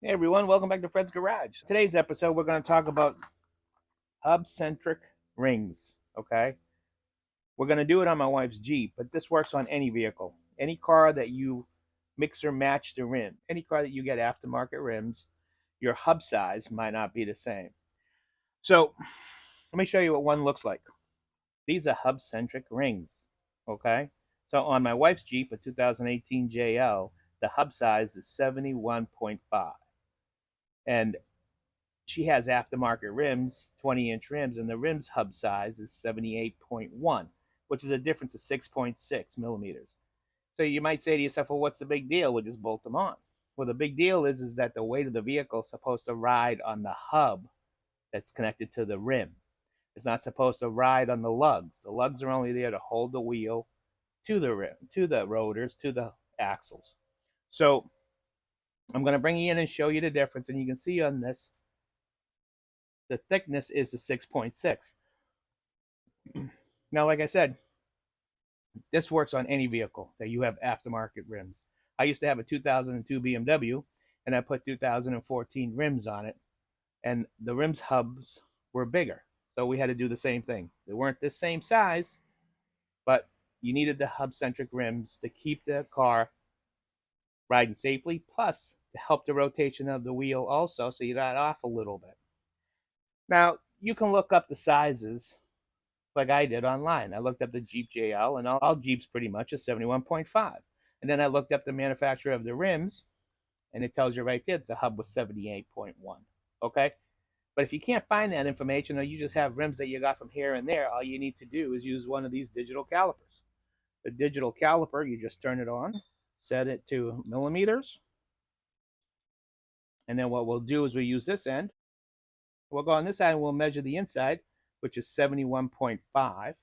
Hey everyone, welcome back to Fred's Garage. Today's episode, we're going to talk about hub-centric rings, okay? We're going to do it on my wife's Jeep, but this works on any vehicle. Any car that you mix or match the rim, any car that you get aftermarket rims, your hub size might not be the same. So, let me show you what one looks like. These are hub-centric rings, okay? So on my wife's Jeep, a 2018 JL, the hub size is 71.5. And she has aftermarket rims, 20-inch rims, and the rims hub size is 78.1, which is a difference of 6.6 millimeters. So you might say to yourself, well, what's the big deal? We'll just bolt them on. Well, the big deal is that the weight of the vehicle is supposed to ride on the hub that's connected to the rim. It's not supposed to ride on the lugs. The lugs are only there to hold the wheel to the rim, to the rotors, to the axles. So I'm going to bring you in and show you the difference, and you can see on this the thickness is the 6.6. Now, like I said, this works on any vehicle that you have aftermarket rims. I used to have a 2002 BMW, and I put 2014 rims on it, and the rims hubs were bigger. So we had to do the same thing. They weren't the same size, but you needed the hub-centric rims to keep the car riding safely, plus to help the rotation of the wheel also, so you got off a little bit. Now, you can look up the sizes like I did online. I looked up the Jeep JL, and all Jeeps pretty much are 71.5. And then I looked up the manufacturer of the rims, and it tells you right there the hub was 78.1. Okay? But if you can't find that information, or you just have rims that you got from here and there, all you need to do is use one of these digital calipers. The digital caliper, you just turn it on, set it to millimeters, and then what we'll do is we'll use this end. We'll go on this side and we'll measure the inside, which is 71.5.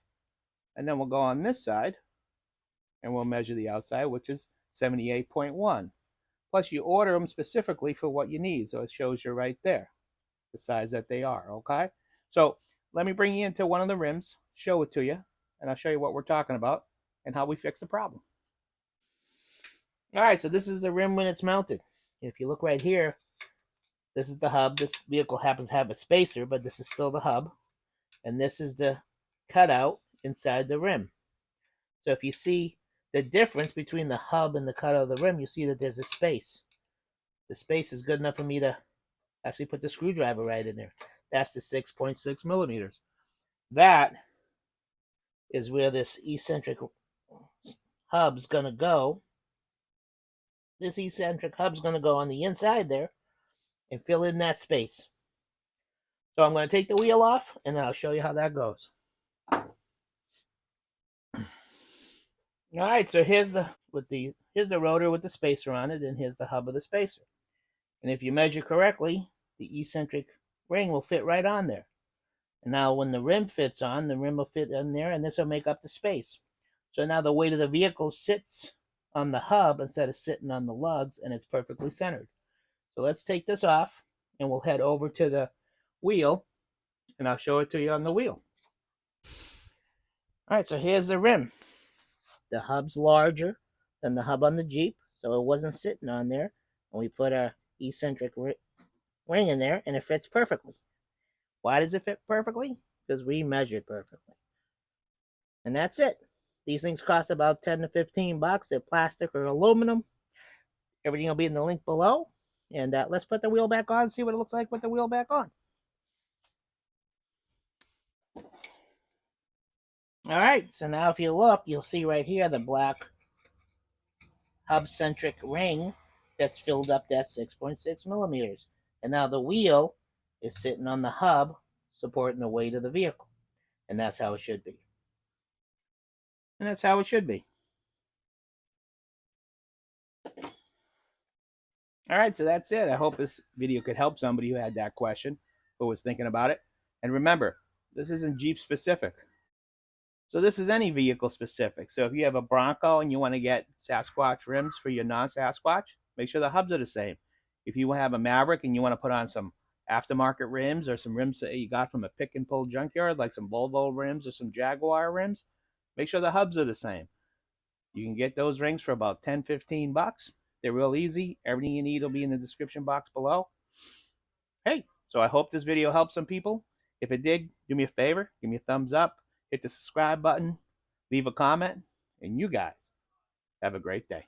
And then we'll go on this side and we'll measure the outside, which is 78.1. Plus, you order them specifically for what you need. So it shows you right there the size that they are, okay? So let me bring you into one of the rims, show it to you, and I'll show you what we're talking about and how we fix the problem. All right, so this is the rim when it's mounted. If you look right here, this is the hub. This vehicle happens to have a spacer, but this is still the hub. And this is the cutout inside the rim. So if you see the difference between the hub and the cutout of the rim, you see that there's a space. The space is good enough for me to actually put the screwdriver right in there. That's the 6.6 millimeters. That is where this eccentric hub's going to go. This eccentric hub's going to go on the inside there and fill in that space. So I'm going to take the wheel off, and then I'll show you how that goes. All right, so here's the rotor with the spacer on it, and here's the hub of the spacer. And if you measure correctly, the eccentric ring will fit right on there. And now when the rim fits on, the rim will fit in there, and this will make up the space. So now the weight of the vehicle sits on the hub instead of sitting on the lugs, and it's perfectly centered. So let's take this off, and we'll head over to the wheel, and I'll show it to you on the wheel. All right, so here's the rim. The hub's larger than the hub on the Jeep, so it wasn't sitting on there. And we put our eccentric ring in there, and it fits perfectly. Why does it fit perfectly? Because we measured perfectly. And that's it. These things cost about 10 to 15 bucks. They're plastic or aluminum. Everything will be in the link below. And let's put the wheel back on, see what it looks like with the wheel back on. All right, so now if you look, you'll see right here the black hub-centric ring that's filled up that 6.6 millimeters. And now the wheel is sitting on the hub, supporting the weight of the vehicle. And that's how it should be. And that's how it should be. All right, so that's it. I hope this video could help somebody who had that question, who was thinking about it. And remember, this isn't Jeep specific. So this is any vehicle specific. So if you have a Bronco and you want to get Sasquatch rims for your non-Sasquatch, make sure the hubs are the same. If you have a Maverick and you want to put on some aftermarket rims or some rims that you got from a pick and pull junkyard, like some Volvo rims or some Jaguar rims, make sure the hubs are the same. You can get those rings for about 10, 15 bucks. They're real easy. Everything you need will be in the description box below. Hey, so I hope this video helped some people. If it did, do me a favor, give me a thumbs up, hit the subscribe button, leave a comment, and you guys have a great day.